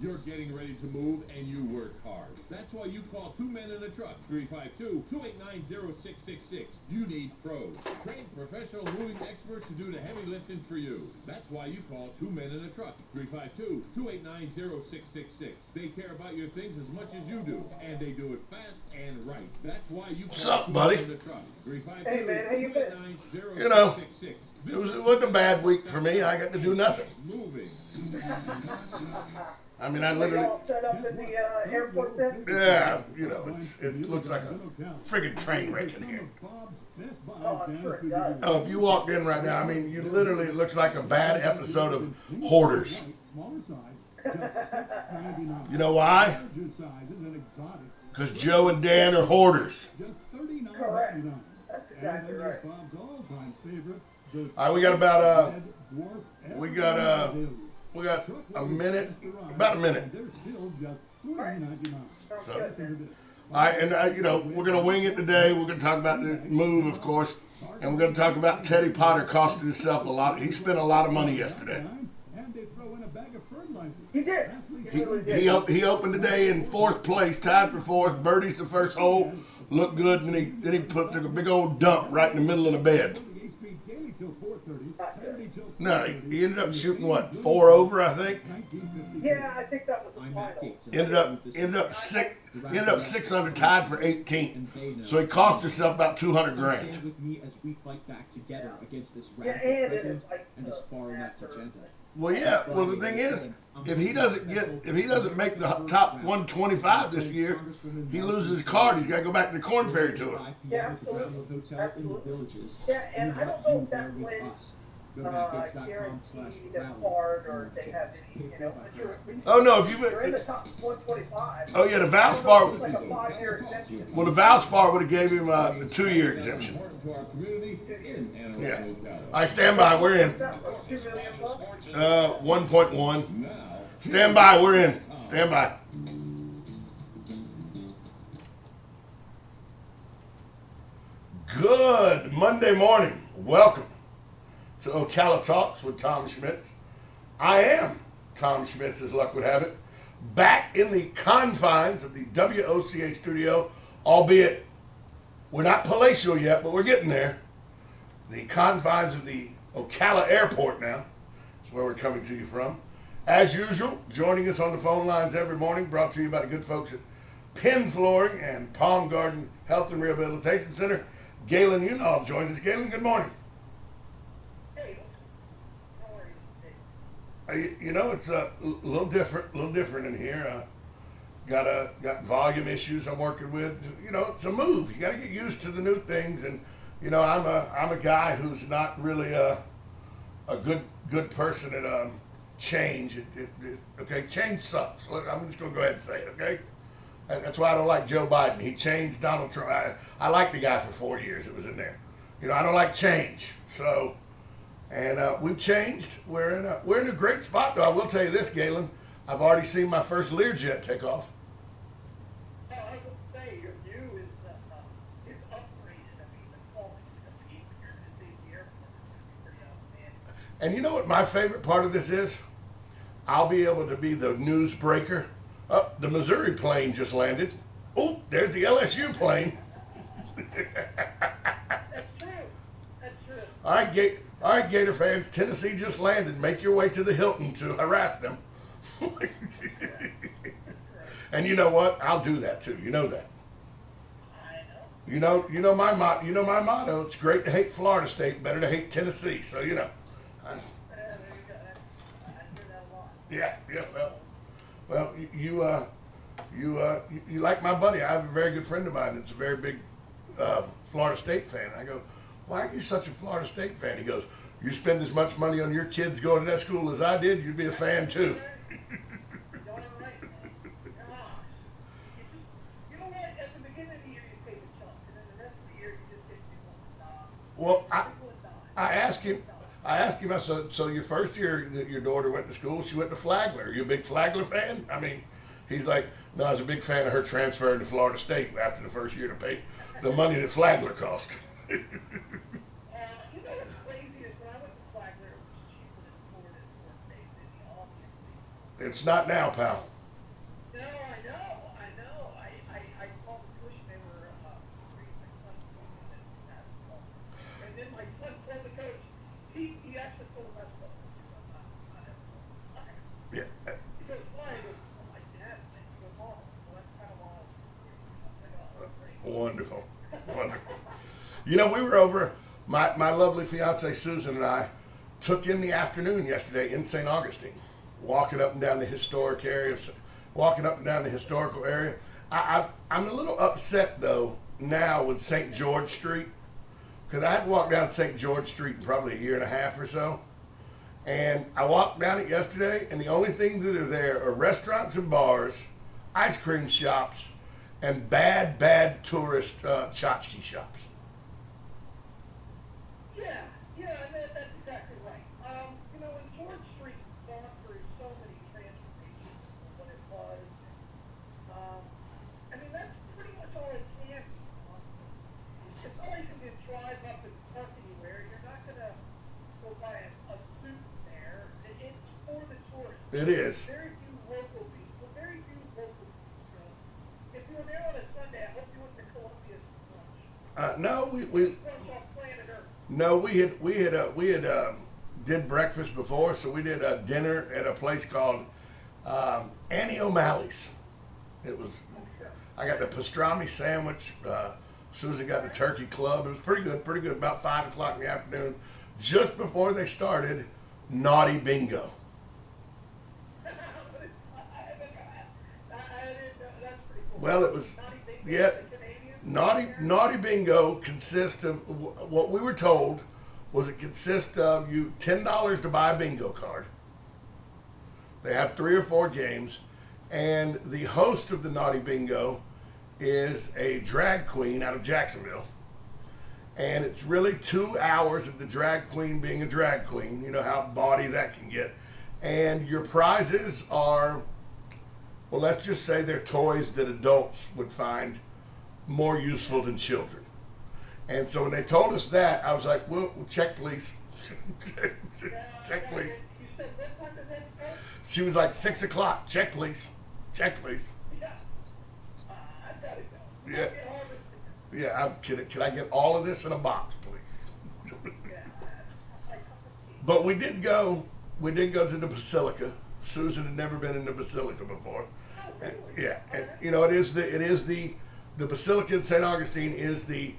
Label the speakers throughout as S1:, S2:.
S1: You're getting ready to move and you work hard. That's why you call Two Men in a Truck, 352-289-0666. You need pros. Trained professional moving experts to do the heavy lifting for you. That's why you call Two Men in a Truck, 352-289-0666. They care about your things as much as you do, and they do it fast and right. That's why you call
S2: What's up,
S1: Two
S2: buddy?
S1: Men in a Truck,
S3: Hey, man, how you been?
S1: 352-289-0666.
S2: You know, it wasn't a bad week for me. I got to do nothing.
S1: Moving.
S2: I mean, I
S3: You
S2: literally,
S3: all set up at the airport then?
S2: yeah, you know, it looks like a friggin' train wreck in here.
S3: Oh, I'm sure it does.
S2: Oh, if you walked in right now, I mean, you literally, it looks like a bad episode of Hoarders. You know why? Because Joe and Dan are hoarders.
S3: Correct. That's exactly right.
S2: All right, we got about we got a minute, about a minute.
S3: Sounds
S2: So,
S3: good, man.
S2: all right, and you know, we're gonna wing it today. We're gonna talk about the move, of course, and we're gonna talk about Teddy Potter costing himself a lot. He spent a lot of money yesterday.
S3: He did. He really did.
S2: He opened today in fourth place, tied for fourth. Birdie's the first hole, looked good, and then he took a big old dump right in the middle of the bed. No, he ended up shooting what, 4 over, I think.
S3: Yeah, I think that was the final.
S2: Ended up 6 under, tied for 18th. So he cost himself about 200 grand.
S4: With me as we fight back together against this
S3: Yeah,
S4: radical
S3: and it
S4: president
S3: is like
S4: and this far left agenda.
S2: Well, yeah. Well, the thing is, if he doesn't make the top 125 this year, he loses his card. He's got to go back to the Corn Ferry Tour.
S3: Yeah, absolutely. Absolutely. Yeah, and I don't know if that win guaranteed a card or if they have any, you know, but
S2: Oh no, if
S3: you're in the
S2: you,
S3: top 125.
S2: oh yeah, the
S3: It's
S2: Valspar.
S3: like a 5-year exemption.
S2: Well, the Valspar would have gave him a 2-year exemption.
S1: To our community in Antelope,
S2: Yeah.
S1: Ocala.
S2: I stand by. We're in.
S3: What's that, like 2 million bucks?
S2: 1.1.
S1: Now,
S2: Stand by. We're in. Stand by. Good Monday morning. Welcome to Ocala Talks with Tom Schmitz. I am Tom Schmitz, as luck would have it, back in the confines of the WOCA studio, albeit we're not palatial yet, but we're getting there. The confines of the Ocala airport now is where we're coming to you from. As usual, joining us on the phone lines every morning, brought to you by the good folks at Penn Flooring and Palm Garden Health and Rehabilitation Center. Galen Unall joins us. Galen, good morning.
S3: Hey, how are you today?
S2: You know, it's a little different in here. Got volume issues I'm working with. You know, it's a move. You got to get used to the new things, and you know, I'm a guy who's not really a good person at change. Okay, change sucks. I'm just gonna go ahead and say it. Okay, and that's why I don't like Joe Biden. He changed Donald Trump. I liked the guy for 4 years. It was in there. You know, I don't like change. So. And we've changed. We're in a great spot, though. I will tell you this, Galen. I've already seen my first Learjet take off.
S3: Oh, I will say, your view is upgraded. I mean, the quality of the behavior to see the airport is pretty outstanding.
S2: And you know what my favorite part of this is? I'll be able to be the news breaker. Oh, the Missouri plane just landed. Oh, there's the LSU plane.
S3: That's true. That's true.
S2: All right, Gator fans. Tennessee just landed. Make your way to the Hilton to harass them. And you know what? I'll do that too. You know that.
S3: I know.
S2: You know my motto. It's great to hate Florida State, better to hate Tennessee. So you know.
S3: There you go. I hear that a lot.
S2: Yeah. Well, you like my buddy. I have a very good friend of mine that's a very big Florida State fan. I go, why are you such a Florida State fan? He goes, you spend as much money on your kids going to that school as I did, you'd be a fan too.
S3: You're all right, man. You know what? At the beginning of the year, you take a chunk, and then the rest of the year, you just get people.
S2: Well, I asked him, I said, so your first year that your daughter went to school, she went to Flagler. Are you a big Flagler fan? I mean, he's like, no, I was a big fan of her transferring to Florida State after the first year to pay the money that Flagler cost.
S3: You know what's crazy is when I went to Flagler, it was cheaper than Florida State, and the obvious.
S2: It's not now, pal. You know, we were over, my lovely fiance Susan and I took in the afternoon yesterday in St. Augustine, walking up and down the historic area, walking up and down the historical area. I'm a little upset though now with St. George Street, because I hadn't walked down St. George Street in probably a year and a half or so. And I walked down it yesterday, and the only things that are there are restaurants and bars, ice cream shops, and bad tourist tchotchke shops.
S3: Yeah, and that's exactly right. You know, when George Street gone through so many transformations from what it was, I mean, that's pretty much all it can be. It's all you can do is drive up and park anywhere. You're not going to go buy a suit there. It's for the tourists.
S2: It is.
S3: Very few local people. If you were there on a Sunday, I hope you went to Columbia's lunch.
S2: No,
S3: Lunch off planet Earth.
S2: no, we had did breakfast before, so we did a dinner at a place called Annie O'Malley's. It was, I got the pastrami sandwich. Susan got the turkey club. It was pretty good. About 5 o'clock in the afternoon, just before they started Naughty Bingo.
S3: That's pretty cool.
S2: Well, it was,
S3: Naughty Bingo,
S2: yeah,
S3: the Canadian
S2: Naughty Bingo consists of, what we were told was it consists of you $10 to buy a bingo card. They have 3 or 4 games, and the host of the Naughty Bingo is a drag queen out of Jacksonville. And it's really 2 hours of the drag queen being a drag queen. You know how bawdy that can get. And your prizes are, well, let's just say they're toys that adults would find more useful than children. And so when they told us that, I was like, well, check please. Check please.
S3: You said what time does that start?
S2: She was like, 6 o'clock. Check please. Check please.
S3: Yeah. I gotta go.
S2: Yeah.
S3: Get all this together.
S2: Yeah, I'm kidding. Can I get all of this in a box, please?
S3: Yeah. I
S2: But we did go to the Basilica. Susan had never been in the Basilica before. And, yeah, and you know, it is the Basilica in St. Augustine is the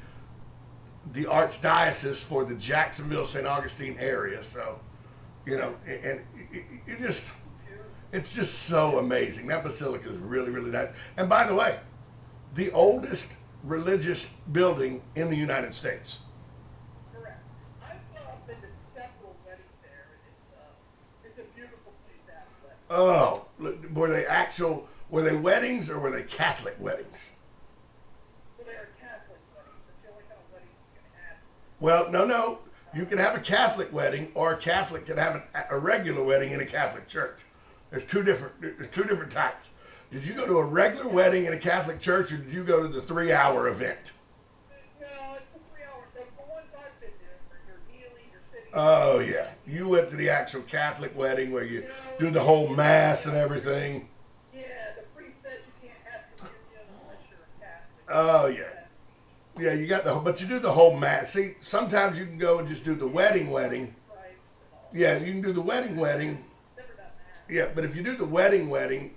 S2: archdiocese for the Jacksonville St. Augustine area. So, you know, and you just, it's just so amazing. That basilica is really nice. And by the way, the oldest religious building in the United States.
S3: Correct. I've been to several weddings there, and it's a beautiful place to have weddings.
S2: Oh, were they weddings or were they Catholic weddings?
S3: So they are Catholic weddings. That's the only kind of wedding you can have.
S2: Well, no. You can have a Catholic wedding, or a Catholic can have a regular wedding in a Catholic church. There's two different types. Did you go to a regular wedding in a Catholic church, or did you go to the 3-hour event?
S3: No, it's a 3 hour. The ones I've been there, where you're kneeling, you're sitting.
S2: Oh yeah, you went to the actual Catholic wedding where you do the whole mass and everything.
S3: Yeah, the priest says you can't have communion unless you're a Catholic.
S2: Oh yeah. Yeah, you got but you do the whole mass. See, sometimes you can go and just do the wedding.
S3: Christ and all.
S2: Yeah, you can do the wedding.
S3: Never done that.
S2: Yeah, but if you do the wedding,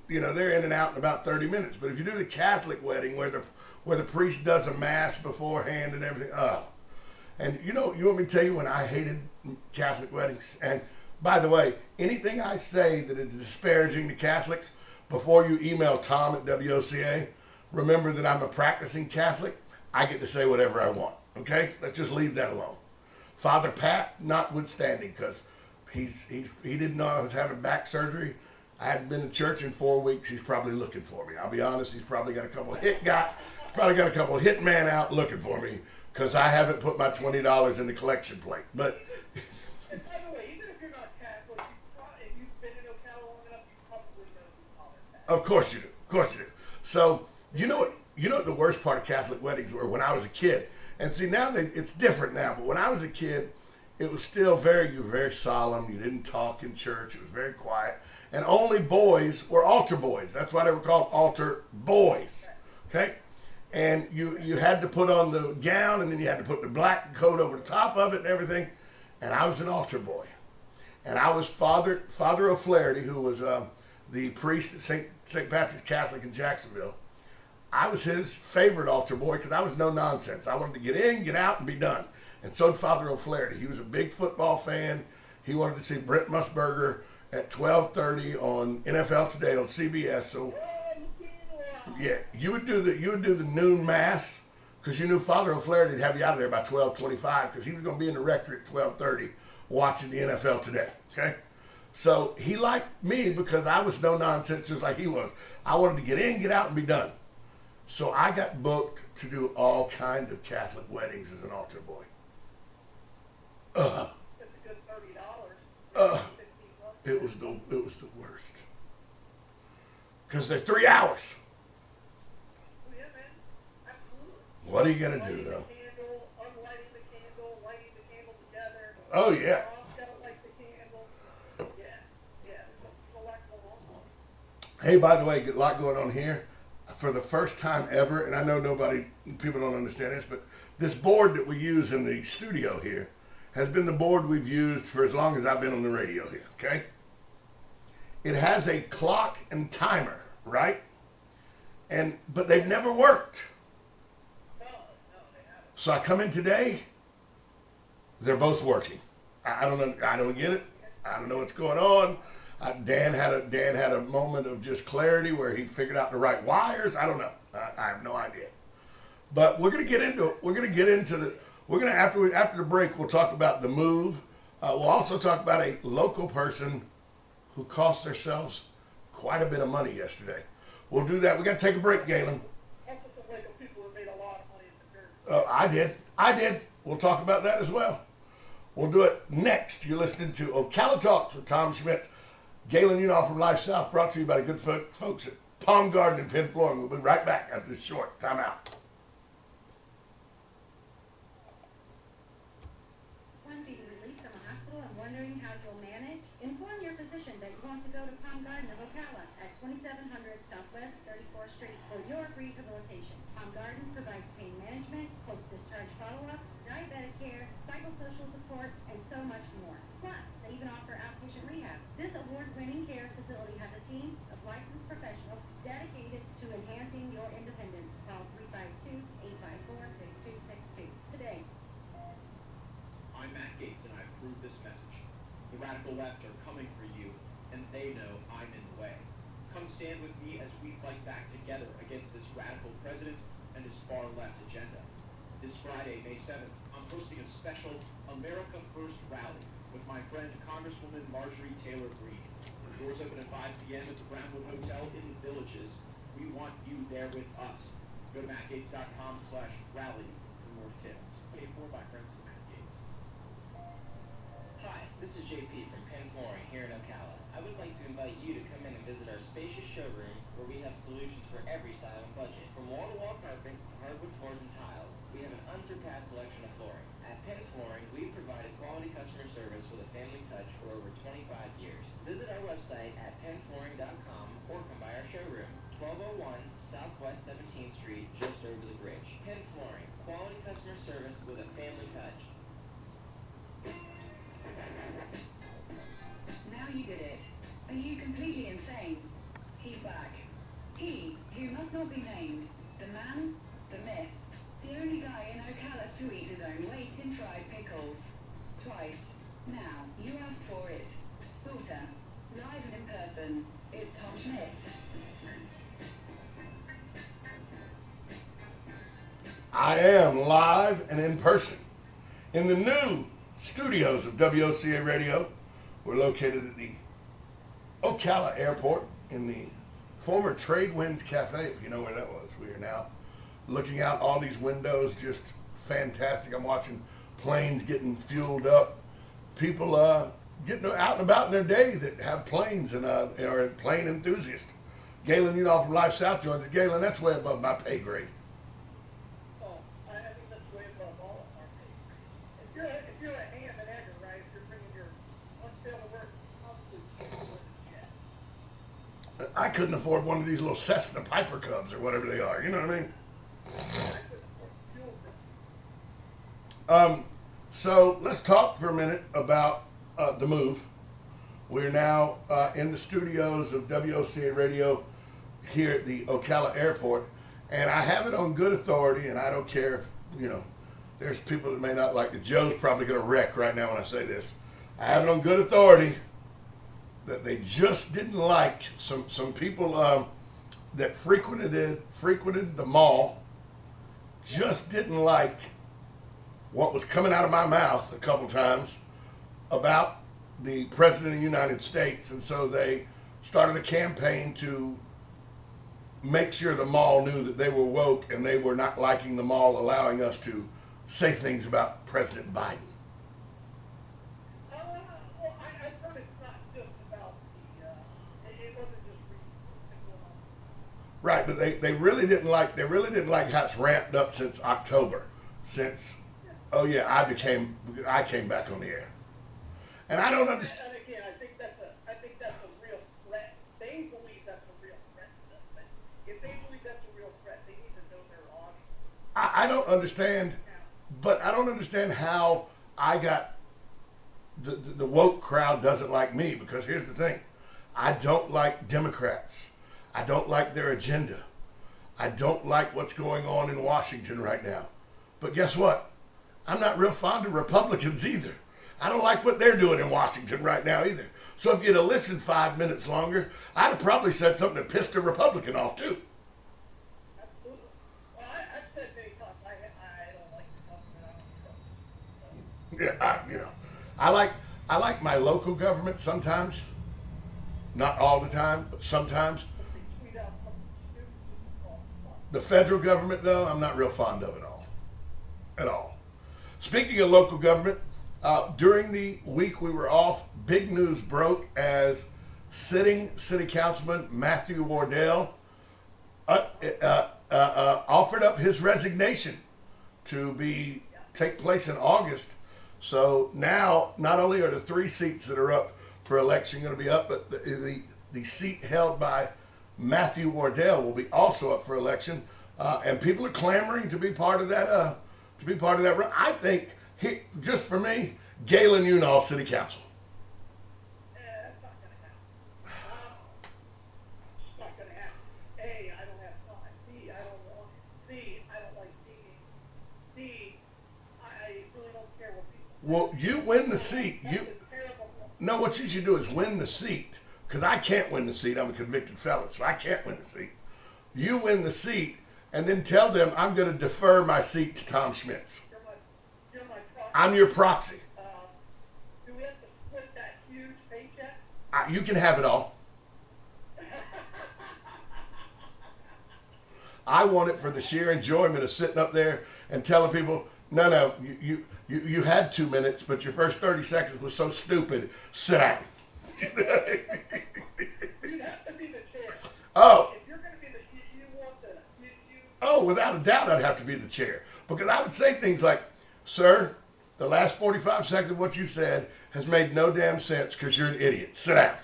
S2: you know, they're in and out in about 30 minutes. But if you do the Catholic wedding where the priest does a mass beforehand and everything, and you know, you want me to tell you when I hated Catholic weddings? And by the way, anything I say that is disparaging to Catholics, before you email Tom at WOCA, remember that I'm a practicing Catholic. I get to say whatever I want. Okay? Let's just leave that alone. Father Pat, notwithstanding, because he didn't know I was having back surgery. I hadn't been to church in 4 weeks. He's probably looking for me. I'll be honest. He's probably got a couple of hitmen out looking for me because I haven't put my $20 in the collection plate. But
S3: And by the way, even if you're not Catholic, if you've been in Ocala long enough, you probably know who Father Pat is.
S2: of course you do. So you know what the worst part of Catholic weddings were when I was a kid. And see, now it's different now. But when I was a kid, it was still you were very solemn. You didn't talk in church. It was very quiet. And only boys were altar boys. That's why they were called altar boys. Okay? And you had to put on the gown, and then you had to put the black coat over the top of it and everything. And I was an altar boy. And I was Father O'Flaherty, who was the priest at St. Patrick's Catholic in Jacksonville. I was his favorite altar boy because I was no nonsense. I wanted to get in, get out, and be done. And so did Father O'Flaherty. He was a big football fan. He wanted to see Brent Musburger at 12:30 on NFL Today on CBS. So yeah, you would do the noon mass because you knew Father O'Flaherty would have you out of there by 12:25 because he was going to be in the rectory at 12:30 watching the NFL Today. Okay, so he liked me because I was no nonsense just like he was. I wanted to get in, get out, and be done. So I got booked to do all kind of Catholic weddings as an altar boy.
S3: That's a good $30.
S2: It was the worst because they're 3 hours.
S3: Yeah, man. Absolutely.
S2: What are you gonna do
S3: Lighting the
S2: though?
S3: candle, unlighting the candle, lighting the candle together.
S2: Oh yeah.
S3: Mom's gotta light the candle. Yeah, yeah. There's a lot going on.
S2: Hey, by the way, a lot going on here. For the first time ever, and I know people don't understand this, but this board that we use in the studio here has been the board we've used for as long as I've been on the radio here, okay? It has a clock and timer, right? But they've never worked.
S3: No, they haven't.
S2: So I come in today, they're both working. I don't know, I don't get it. I don't know what's going on. Dan had a moment of just clarity where he figured out the right wires. I don't know. I have no idea. But we're gonna get into it. After the break, we'll talk about the move. We'll also talk about a local person who cost themselves quite a bit of money yesterday. We'll do that. We got to take a break, Galen.
S3: Also some local people who made a lot of money in the church.
S2: I did. We'll talk about that as well. We'll do it next. You're listening to Ocala Talks with Tom Schmitz. Galen Unoff from Life South, brought to you by the good folks at Palm Garden and Penn Flooring. We'll be right back after this short timeout.
S5: When being released from a hospital and wondering how you'll manage? Inform your physician that you want to go to Palm Garden of Ocala at 2700 Southwest 34th Street for your rehabilitation. Palm Garden provides pain management, post-discharge follow-up, diabetic care, psychosocial support, and so much more. Plus, they even offer outpatient rehab. This award-winning care facility has a team of licensed professionals dedicated to enhancing your independence. Call 352-854-6262 today.
S6: I'm Matt Gates, and I approve this message. The radical left are coming for you, and they know I'm in the way. Come stand with me as we fight back together against this radical president and his far-left agenda. This Friday, May 7th, I'm hosting a special America First rally with my friend Congresswoman Marjorie Taylor Greene. Doors open at 5 p.m. at the Brownwood Hotel in the Villages. We want you there with us. Go to mattgates.com/rally for more details. Paid for by friends of Matt Gates.
S7: Hi, this is JP from Penn Flooring here in Ocala. I would like to invite you to come in and visit our spacious showroom where we have solutions for every style and budget. From wall-to-wall carpet to hardwood floors and tiles, we have an unsurpassed selection of flooring. At Penn Flooring, we provide quality customer service with a family touch for over 25 years. Visit our website at pennflooring.com or come by our showroom, 1201 Southwest 17th Street, just over the bridge. Penn Flooring, quality customer service with a family touch.
S8: Now you did it. Are you completely insane? He's back. He, who must not be named. The man, the myth. The only guy in Ocala to eat his own weight in fried pickles. Twice. Now, you asked for it. Sorta. Live and in person. It's Tom Schmitz.
S2: I am live and in person in the new studios of WOCA Radio. We're located at the Ocala Airport in the former Trade Winds Cafe, if you know where that was. We are now looking out all these windows, just fantastic. I'm watching planes getting fueled up. People getting out and about in their day that have planes and are plane enthusiasts. Galen Unoff from Life South joins us. Galen, that's way above my pay grade.
S3: Oh, I think that's way above all of our pay. If you're a ham and egger, right, if you're bringing your unfair to work, yeah.
S2: I couldn't afford one of these little Cessna Piper Cubs or whatever they are. You know what I mean? So let's talk for a minute about the move. We're now in the studios of WOCA Radio here at the Ocala Airport, And I have it on good authority, and I don't care if, you know, there's people that may not like it. Joe's probably going to wreck right now when I say this. I have it on good authority that they just didn't like some people that frequented the mall, just didn't like what was coming out of my mouth a couple times about the President of the United States. And so they started a campaign to make sure the mall knew that they were woke and they were not liking the mall allowing us to say things about President Biden.
S3: Well, I've heard it's not just about it wasn't just
S2: Right, but they really didn't like how it's ramped up since October. Oh yeah, I came back on the air. And I don't understand.
S3: And again, I think that's a real threat. They believe that's a real threat to them. But if they believe that's a real threat, they need to know their audience.
S2: I don't understand, but I don't understand how I got the woke crowd doesn't like me, because here's the thing. I don't like Democrats. I don't like their agenda. I don't like what's going on in Washington right now. But guess what? I'm not real fond of Republicans either. I don't like what they're doing in Washington right now either. So if you'd have listened 5 minutes longer, I'd have probably said something that pissed a Republican off too.
S3: Absolutely. Well, I've said many times I don't like the government.
S2: I like my local government sometimes, not all the time, but sometimes.
S3: Tweet out something stupid and call it fun.
S2: The federal government, though, I'm not real fond of at all. Speaking of local government, during the week we were off, big news broke as sitting city councilman Matthew Wardell offered up his resignation to take place in August. So now, not only are the 3 seats that are up for election going to be up, but the seat held by Matthew Wardell will be also up for election, and people are clamoring to be part of that. I think just for me, Galen Unall City Council.
S3: That's not going to happen. It's not going to happen. A, I don't have time. B, I don't want it. C, I don't like seeing. D, I really don't care what people say.
S2: Well, you win the seat.
S3: That's a terrible one.
S2: No, what you should do is win the seat, because I can't win the seat. I'm a convicted felon, so I can't win the seat. You win the seat, and then tell them I'm going to defer my seat to Tom Schmitz.
S3: You're my proxy.
S2: I'm your proxy.
S3: Do we have to split that huge paycheck?
S2: You can have it all. I want it for the sheer enjoyment of sitting up there and telling people, no, you had 2 minutes, but your first 30 seconds was so stupid. Sit down.
S3: You have to be the chair.
S2: Oh.
S3: If you're going to be you want the,
S2: Oh, without a doubt, I'd have to be the chair. Because I would say things like, sir, the last 45 seconds of what you said has made no damn sense because you're an idiot. Sit down.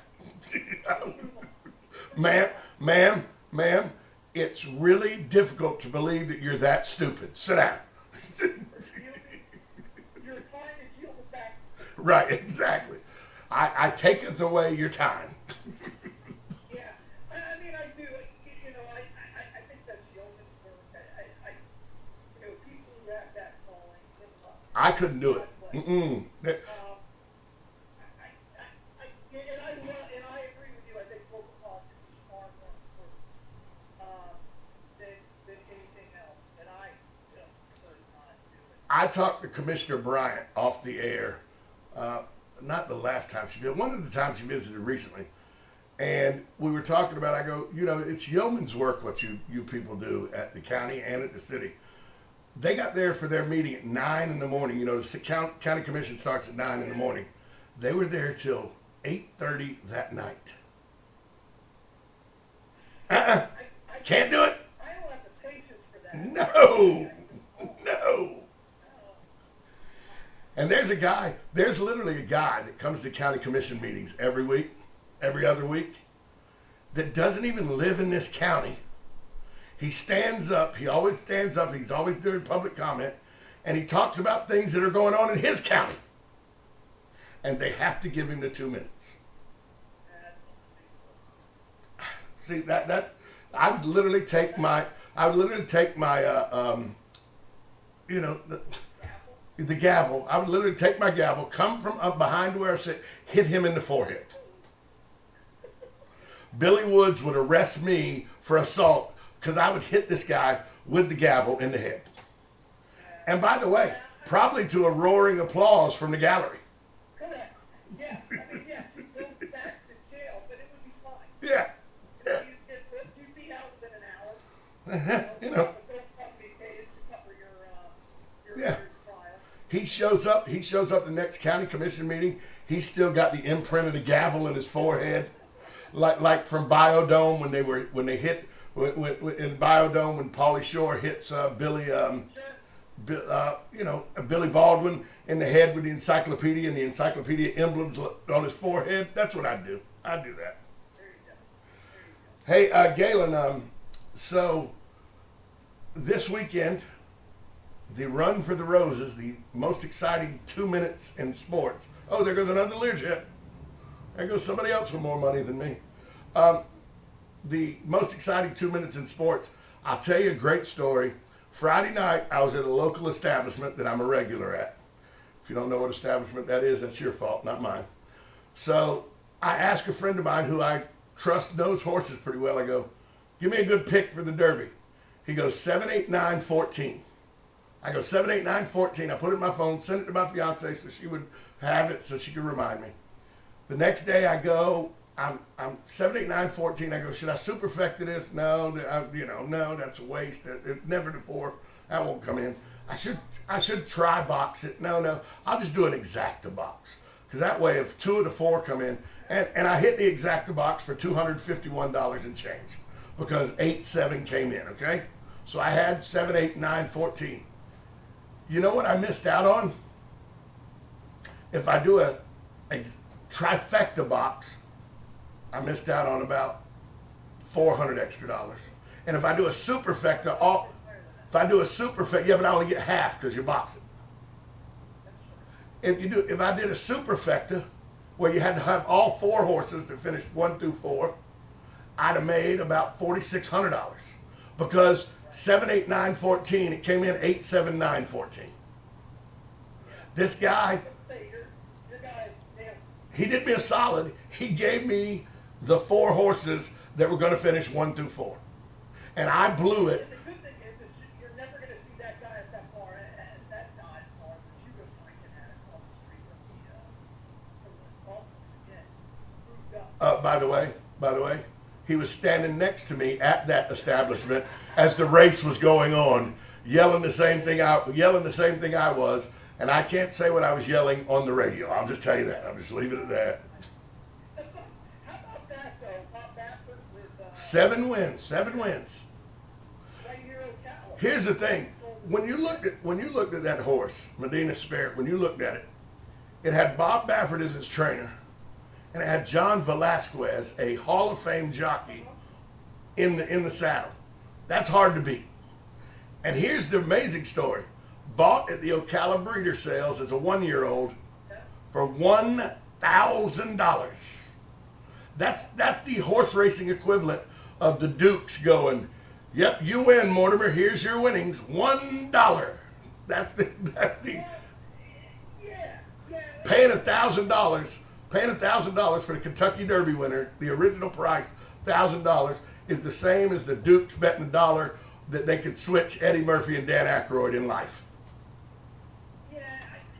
S2: Ma'am, it's really difficult to believe that you're that stupid. Sit down.
S3: you're trying to yield it back.
S2: Right, exactly. I taketh away your time.
S3: Yeah, I mean, I do. I think that's yeoman's work. People who have that calling.
S2: I couldn't do it. Mm-mm.
S3: And I agree with you. I think local politics is far more important than anything else. And I just could not do it.
S2: I talked to Commissioner Bryant off the air, not the last time she did, one of the times she visited recently. And we were talking about, I go, it's yeoman's work what you people do at the county and at the city. They got there for their meeting at 9 in the morning. The county commission starts at 9 in the morning. They were there till 8:30 that night. Can't do it.
S3: I don't have the patience for that.
S2: No. And there's literally a guy that comes to county commission meetings every other week, that doesn't even live in this county. He always stands up, he's always doing public comment, and he talks about things that are going on in his county. And they have to give him the 2 minutes. See, that I would literally take my I would literally take my, you know, the gavel. I would literally take my gavel, come from up behind where I sit, hit him in the forehead. Billy Woods would arrest me for assault because I would hit this guy with the gavel in the head. And by the way, probably to a roaring applause from the gallery.
S3: Correct. Yes. I mean, yes, he goes back to jail, but it would be fine.
S2: Yeah. Yeah.
S3: You get 2 feet out within an hour.
S2: You know.
S3: Don't probably pay it to cover your
S2: Yeah.
S3: trial.
S2: He shows up. He shows up the next county commission meeting. He's still got the imprint of the gavel in his forehead, like from Biodome when they hit in Biodome when Pauly Shore hits Billy Billy Baldwin in the head with the encyclopedia and the encyclopedia emblems on his forehead. That's what I do. I do that. Hey, Galen. So this weekend, the Run for the Roses, the most exciting 2 minutes in sports. Oh, there goes another Learjet. There goes somebody else with more money than me. The most exciting 2 minutes in sports. I'll tell you a great story. Friday night, I was at a local establishment that I'm a regular at. If you don't know what establishment that is, that's your fault, not mine. So I asked a friend of mine who I trust knows horses pretty well. I go, give me a good pick for the Derby. He goes 7, 8, 9, 14. I go 7, 8, 9, 14. I put it in my phone, sent it to my fiance so she would have it so she could remind me. The next day I go, I'm 7, 8, 9, 14. I go, should I superfecta this? No, no, that's a waste. Never before. That won't come in. I should try box it. No, I'll just do an exacta box. Because that way if 2 of the 4 come in, and I hit the exacta box for $251 and change. Because 8, 7 came in, okay? So I had 7, 8, 9, 14. You know what I missed out on? If I do a trifecta box, I missed out on about $400 extra. And if I do a superfecta, yeah, but I only get half because you box it. If I did a superfecta, where you had to have all 4 horses that finished 1 through 4, I'd have made about $4,600 because 7, 8, 9, 14. It came in 8, 7, 9, 14. This guy, he did me a solid. He gave me the 4 horses that were going to finish 1 through 4, and I blew it.
S3: The good thing is you're never going to see that guy at that far, at that dive far, but you go find him at across the street from the golf course again. Proved up.
S2: By the way, he was standing next to me at that establishment as the race was going on, yelling the same thing I was, and I can't say what I was yelling on the radio. I'll just tell you that. I'll just leave it at that.
S3: How about that, though? Bob Baffert with
S2: 7 wins.
S3: right here in Ocala.
S2: Here's the thing: when you looked at that horse, Medina Spirit, when you looked at it, it had Bob Baffert as its trainer, and it had John Velasquez, a Hall of Fame jockey, in the saddle. That's hard to beat. And here's the amazing story: bought at the Ocala breeder sales as a 1-year-old for $1,000. That's the horse racing equivalent of the Dukes going, yep, you win, Mortimer. Here's your winnings, $1. That's the paying $1,000 for the Kentucky Derby winner. The original price, $1,000, is the same as the Dukes betting $1 that they could switch Eddie Murphy and Dan Aykroyd in life.
S3: Yeah,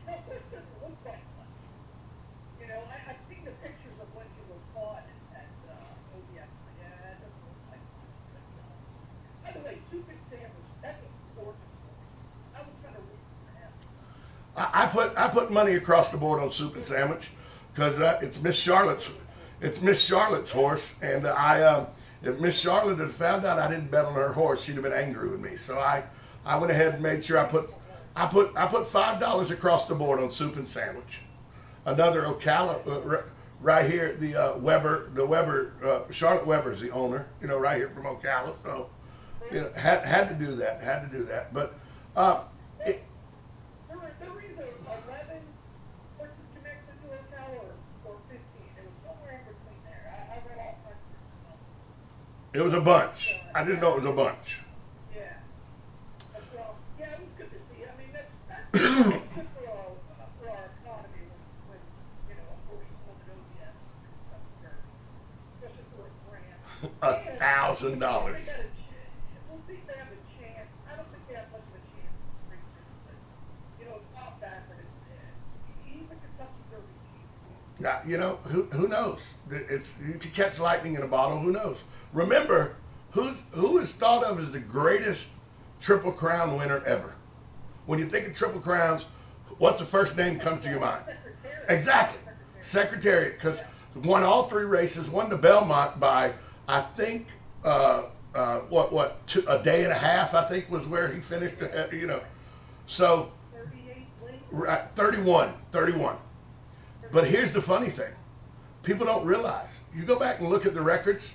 S3: that horse doesn't look like much. You know, I've seen the pictures of when she was bought at OBS. Yeah, that doesn't look like much. By the way, Stupid Sandwich, that's a gorgeous horse. I was kind of rooting for him.
S2: I put money across the board on Soup and Sandwich because it's Miss Charlotte's horse, and if Miss Charlotte had found out I didn't bet on her horse, she'd have been angry with me. So I went ahead and made sure I put $5 across the board on Soup and Sandwich. Another Ocala right here, the Weber, Charlotte Weber's the owner, right here from Ocala. So had to do that. But
S3: There were either 11 horses connected to Ocala or 15. It was somewhere in between there. I read all kinds of stuff.
S2: it was a bunch. I just know it was a bunch. $1,000.
S3: We'll see if they have a chance. I don't think they have much of a chance in spring but, you know, it's not bad, but he's a Kentucky Derby chief.
S2: Now, you know, who knows? It's, you could catch lightning in a bottle. Who knows? Remember, who is thought of as the greatest Triple Crown winner ever? When you think of Triple Crowns, what's the first name comes to your mind? Exactly, Secretariat, because won all 3 races, won the Belmont by, I think, a day and a half, I think, was where he finished, you know. So,
S3: 38 wins.
S2: right, 31. But here's the funny thing. People don't realize. You go back and look at the records,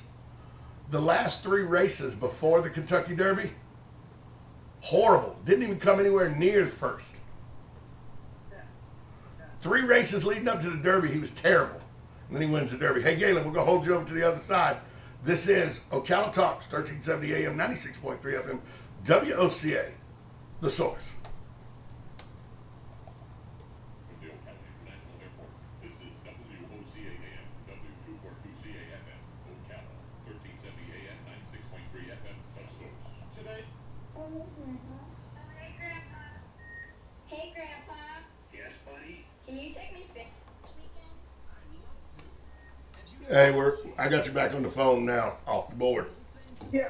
S2: the last 3 races before the Kentucky Derby, horrible. Didn't even come anywhere near the first. 3 races leading up to the Derby, he was terrible. And then he wins the Derby. Hey, Galen, we're going to hold you over to the other side. This is Ocala Talks, 1370 AM, 96.3 FM, WOCA, the source.
S1: From the Ocala International Airport, this is WOCA AM, W242CA FM, Ocala, 1370 AM, 96.3 FM, the source. Today,
S5: Hey, Grandpa. Hey, Grandpa.
S9: Yes, buddy.
S5: Can you take me fishing this weekend?
S2: Hey, I got you back on the phone now, off the board.
S3: Yeah,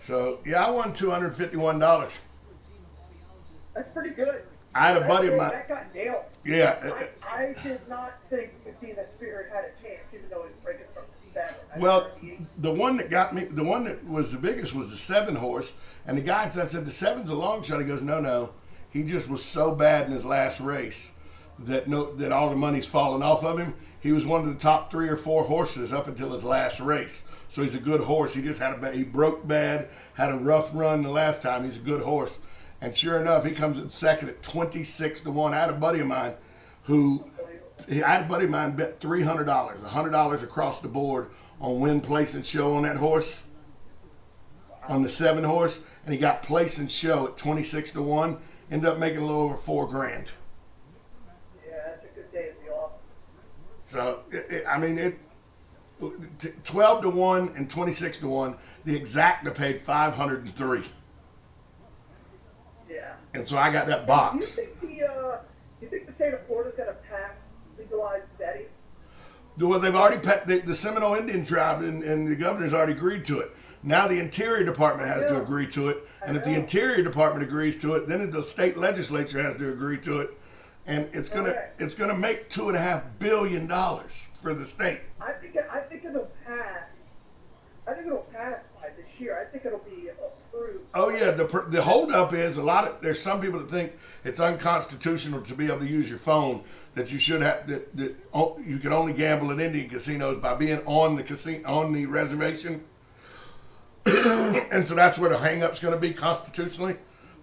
S2: So, yeah, I won $251.
S3: that's pretty good.
S2: I had a buddy of mine.
S3: That got nailed.
S2: Yeah.
S3: I did not think Christina Spirit had a chance, even though it was breaking from 7.
S2: Well, the one that got me, the one that was the biggest was the 7 horse. And the guy said, the 7's a long shot. He goes, no. He just was so bad in his last race that all the money's fallen off of him. He was one of the top 3 or 4 horses up until his last race. So he's a good horse. He just he broke bad, had a rough run the last time. He's a good horse. And sure enough, he comes in second at 26-1. I had a buddy of mine bet $300, $100 across the board on win, place, and show on that horse, on the 7 horse, and he got place and show at 26-1. Ended up making a little over $4 grand.
S3: Yeah, that's a good day at the office.
S2: So 12-1 and 26-1. The exacta paid 503,
S3: Yeah.
S2: and so I got that
S3: Do
S2: box.
S3: you think the state of Florida's gonna pass legalized betting?
S2: Well, they've already the Seminole Indian tribe and the governor's already agreed to it. Now the Interior Department has to agree to it, and if the Interior Department agrees to it, then the state legislature has to agree to it, and it's gonna make $2.5 billion for the state.
S3: I think it'll pass. I think it'll pass by this year. I think it'll be approved.
S2: Oh yeah, the holdup is there's some people that think it's unconstitutional to be able to use your phone. That you should have that you can only gamble at Indian casinos by being on the reservation, and so that's where the hang-up's going to be constitutionally.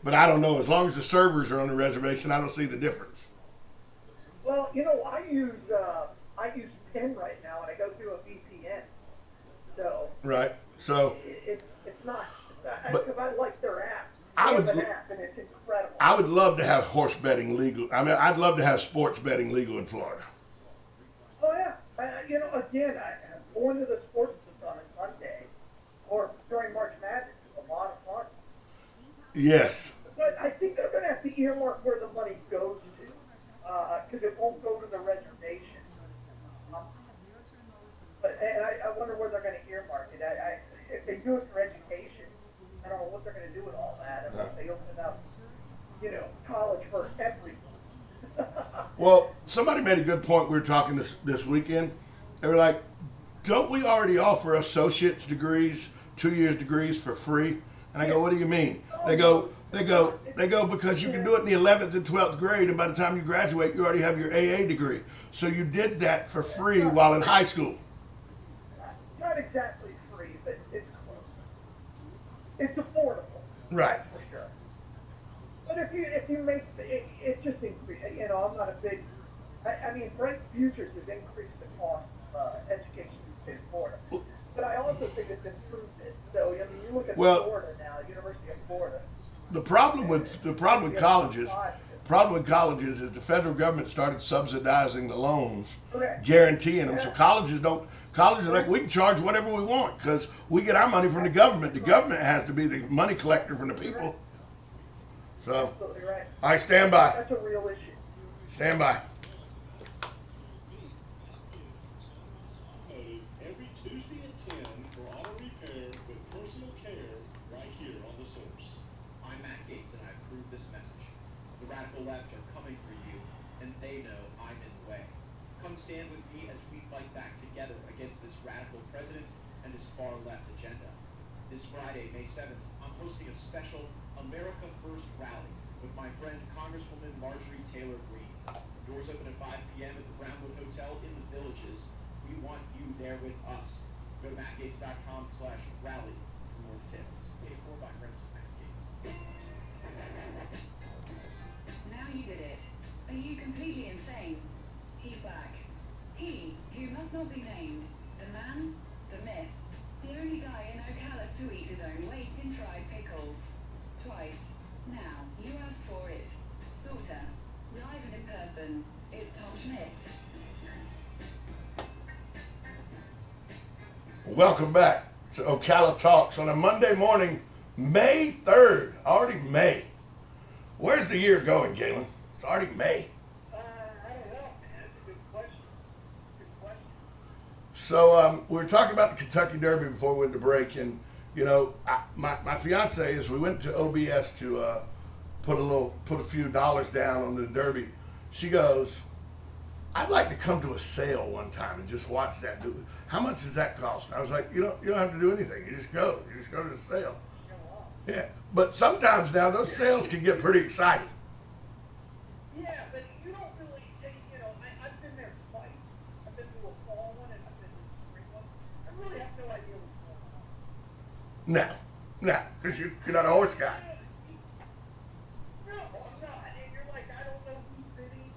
S2: But I don't know. As long as the servers are on the reservation, I don't see the difference.
S3: Well, you know, I use PIN right now, and I go through a VPN. So
S2: Right. So
S3: it's not.
S2: But-
S3: Because I like their app.
S2: I
S3: They
S2: would
S3: have an
S2: l-
S3: app, and it's incredible.
S2: I would love to have horse betting legal. I mean, I'd love to have sports betting legal in Florida.
S3: Oh yeah, you know, again, going to the sports on a Sunday or during March Madness is a lot of fun.
S2: Yes.
S3: But I think they're going to have to earmark where the money goes to, because it won't go to the reservation. And I wonder where they're going to earmark it. If they do it for education, I don't know what they're going to do with all that. If they open up, you know, college for everyone.
S2: Well, somebody made a good point. We were talking this weekend. They were like, "Don't we already offer associate's degrees, 2 years degrees for free?" And I go, "What do you mean?" They go because you can do it in the 11th and 12th grade, and by the time you graduate, you already have your AA degree. So you did that for free while in high school.
S3: Not exactly free, but it's close. It's affordable.
S2: Right.
S3: For sure. But if you make it just increase. You know, I'm not a big. I mean, Bright Futures has increased the cost of education in the state of Florida. But I also think it's improved it. So I mean, you look at Florida now, University of Florida.
S2: The problem with colleges is the federal government started subsidizing the loans,
S3: Correct.
S2: guaranteeing them. So colleges Colleges are like, we can charge whatever we want because we get our money from the government. The government has to be the money collector from the people. So,
S3: Absolutely right.
S2: I stand by.
S3: That's a real issue.
S2: Stand by.
S1: Every Tuesday at 10 for auto repair with personal care right here on The Source.
S6: I'm Matt Gates, and I approve this message. The radical left are coming for you, and they know I'm in the way. Come stand with me as we fight back together against this radical president and his far-left agenda. This Friday, May 7th, I'm hosting a special America First rally with my friend Congresswoman Marjorie Taylor Greene. Doors open at 5 p.m. at the Brownwood Hotel in the Villages. We want you there with us. Go to mattgates.com/rally for more details. Paid for by friends of Matt Gates.
S8: Now you did it. Are you completely insane? He's back. He, who must not be named, the man, the myth, the only guy in Ocala to eat his own weight in fried pickles. Twice. Now, you asked for it. Sorta. Live and in person. It's Tom Schmidt.
S2: Welcome back to Ocala Talks on a Monday morning, May 3rd. Already May. Where's the year going, Galen? It's already May.
S3: I don't know, man. It's a good question. Good question.
S2: So we were talking about the Kentucky Derby before we went to break, and you know, my fiance, as we went to OBS to put a few dollars down on the Derby, she goes, "I'd like to come to a sale one time and just watch that. How much does that cost?" I was like, you don't have to do anything. You just go to the sale. Yeah, but sometimes now those sales can get pretty exciting.
S3: Yeah, but you don't really take, I've been there twice. I've been to a fall one and I've been to a spring one. I really have no idea what's going on.
S2: No, because you're not a horse guy.
S3: No, I'm not. And you're like, I don't know who's bidding.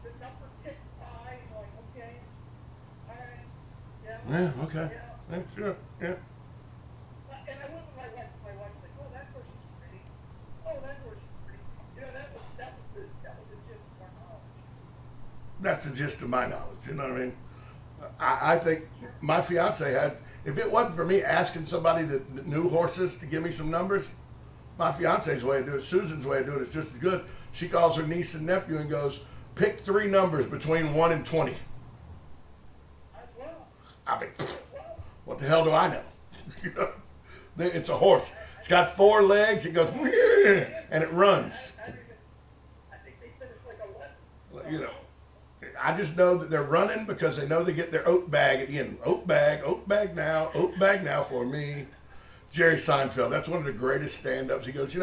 S3: The number ticked by. I'm like, okay. All right. Yeah.
S2: Yeah, okay.
S3: Yeah.
S2: Yeah, sure, yeah.
S3: And I went with my wife. My wife's like, oh, that horse is pretty. Oh, that horse is pretty. That was the gist of our knowledge.
S2: That's the gist of my knowledge, you know what I mean? I think my fiance had, if it wasn't for me asking somebody that knew horses to give me some numbers, my fiance's way of doing it, Susan's way of doing it is just as good. She calls her niece and nephew and goes, pick 3 numbers between 1 and 20.
S3: As well.
S2: I mean, what the hell do I know? You know? It's a horse. It's got 4 legs. It goes, and it runs.
S3: I think they finished like 11.
S2: You know, I just know that they're running because they know they get their oat bag at the end. Oat bag now for me. Jerry Seinfeld, that's one of the greatest stand-ups. He goes,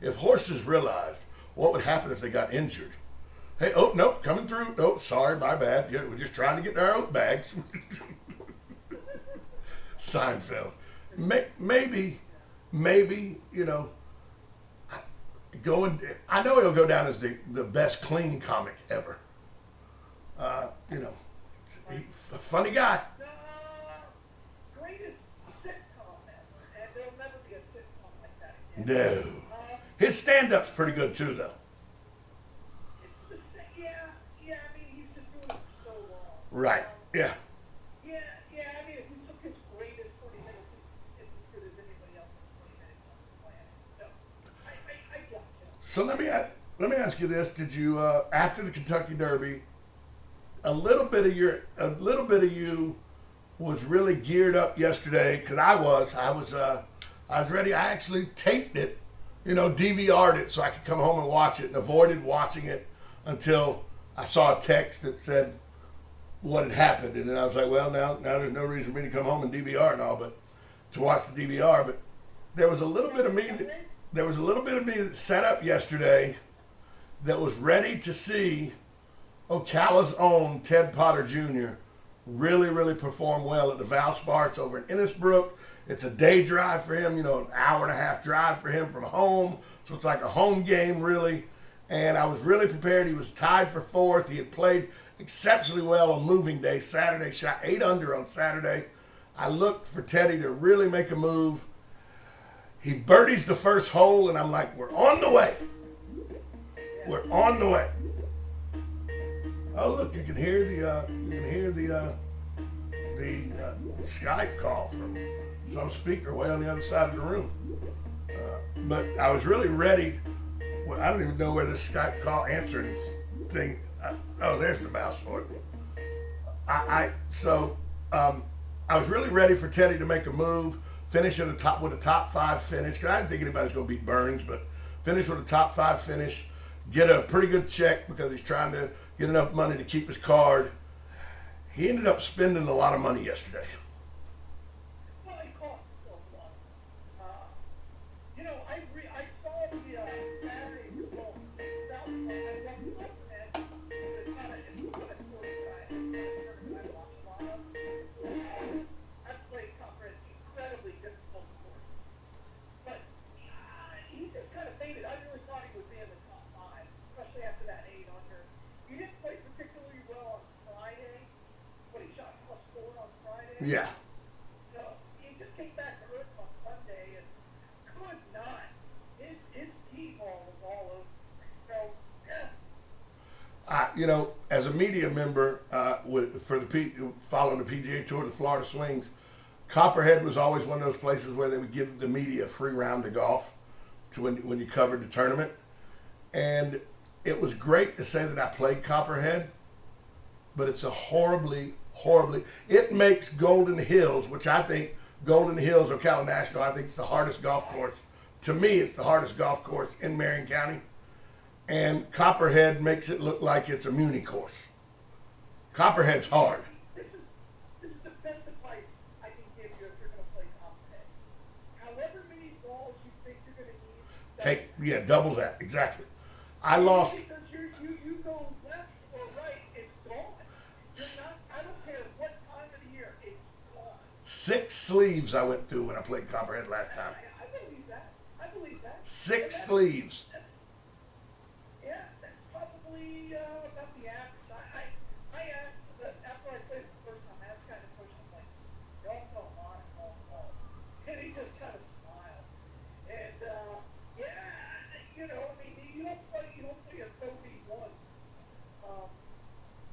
S2: if horses realized what would happen if they got injured. Hey, nope, coming through. Nope, sorry, my bad. Yeah, we're just trying to get our oat bags. Seinfeld. Maybe, I know he'll go down as the best clean comic ever. He's a funny guy.
S3: The greatest sitcom ever, and there'll never be a sitcom like that again.
S2: No. His stand-up's pretty good too, though.
S3: It's the same, yeah. I mean, he's just doing it for so long.
S2: Right. Yeah.
S3: Yeah. I mean, if we took his greatest 20 minutes, it's as good as anybody else's 20 minutes on the planet. So, I got you.
S2: So let me ask you this: did you after the Kentucky Derby, a little bit of you was really geared up yesterday? Because I was ready. I actually taped it, DVR'd it so I could come home and watch it, and avoided watching it until I saw a text that said what had happened, and then I was like, well, now there's no reason for me to come home and DVR and all, but to watch the DVR. But there was a little bit of me that set up yesterday that was ready to see Ocala's own Ted Potter Jr. really perform well at the Valspar. It's over in Innisbrook. It's a day drive for him, an hour and a half drive for him from home. So it's like a home game, really. And I was really prepared. He was tied for 4th. He had played exceptionally well on moving day Saturday, shot 8 under on Saturday. I looked for Teddy to really make a move. He birdies the first hole, and I'm like, we're on the way. We're on the way. Oh, look, you can hear the the Skype call from some speaker way on the other side of the room. But I was really ready. Well, I don't even know where the Skype call answering thing. Oh, there's the mouse for it. I was really ready for Teddy to make a move, finish at the top with a top 5 finish. Cause I didn't think anybody's gonna beat Burns, but finish with a top 5 finish, get a pretty good check because he's trying to get enough money to keep his card. He ended up spending a lot of money yesterday.
S3: Well, it costs so much. You know, I saw the Saturday result. That was I looked up and it's kind of course I watched a lot of. I've played Copper at incredibly difficult course, but he just kind of faded. I really thought he would be in the top 5, especially after that 8 under. He didn't play particularly well on Friday, but he shot +4 on Friday.
S2: Yeah.
S3: So he just came back to earth on Sunday and could not. His tee ball was all over. So yeah.
S2: You know, as a media member for following the PGA Tour, the Florida Swings, Copperhead was always one of those places where they would give the media a free round of golf to when you covered the tournament. And it was great to say that I played Copperhead, but it's a horribly, it makes Golden Hills, which I think Golden Hills, Ocala National, I think it's the hardest golf course. To me, it's the hardest golf course in Marion County. And Copperhead makes it look like it's a Muni course. Copperhead's hard.
S3: This is the best advice I can give you if you're going to play Copperhead. However many balls you think you're going to need,
S2: Double that, exactly. I lost.
S3: Because you go left or right, it's gone. You're not, I don't care what time of the year, it's gone.
S2: 6 sleeves I went through when I played Copperhead last time.
S3: I believe that. I believe that.
S2: 6 sleeves.
S3: Yeah, that's probably about the average. I asked, after I played it the first time, I asked kind of person, I'm like, y'all know a lot of golf balls. And he just kind of smiled. And, you know, I mean, you don't play a Toby one.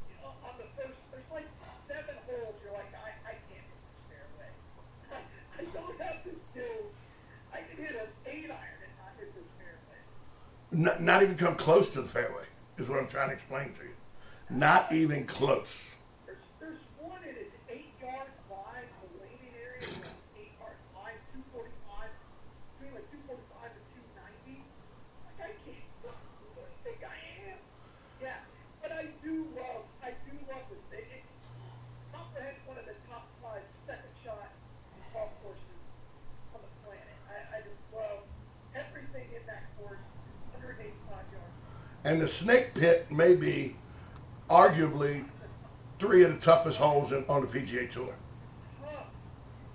S3: You know, on the first, there's like 7 holes, you're like, I can't hit this fairway. I don't have the skills. I can hit an 8-iron and not hit this fairway.
S2: Not even come close to the fairway, is what I'm trying to explain to you. Not even close.
S3: There's one and it's 8 yards wide, the landing area is like 8 yards wide, 245, between like 245 and 290. Like I can't, what do you think I am? Yeah, but I do love this. Copperhead's one of the top 5 second shot golf courses on the planet. I just love everything in that course, 185 yards.
S2: And the Snake Pit may be arguably 3 of the toughest holes on the PGA Tour.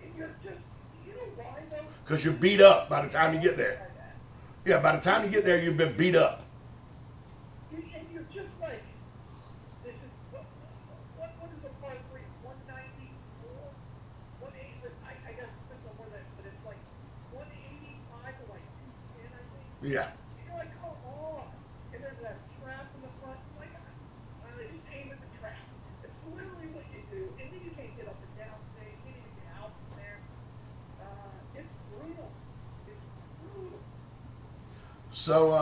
S3: And you're just, you know why though?
S2: Because you're beat up by the time you get there. Yeah, by the time you get there, you've been beat up.
S3: And you're just like, this is, what is the par 3? 194? 180, I guess it's a little more than, but it's like 185 to like 210, I think.
S2: Yeah.
S3: And you're like, come on. And there's that trap in the front. Like, just aim at the trap. It's literally what you do. And then you can't get up and down stage. You can't even get out from there. It's brutal. It's brutal.
S2: So,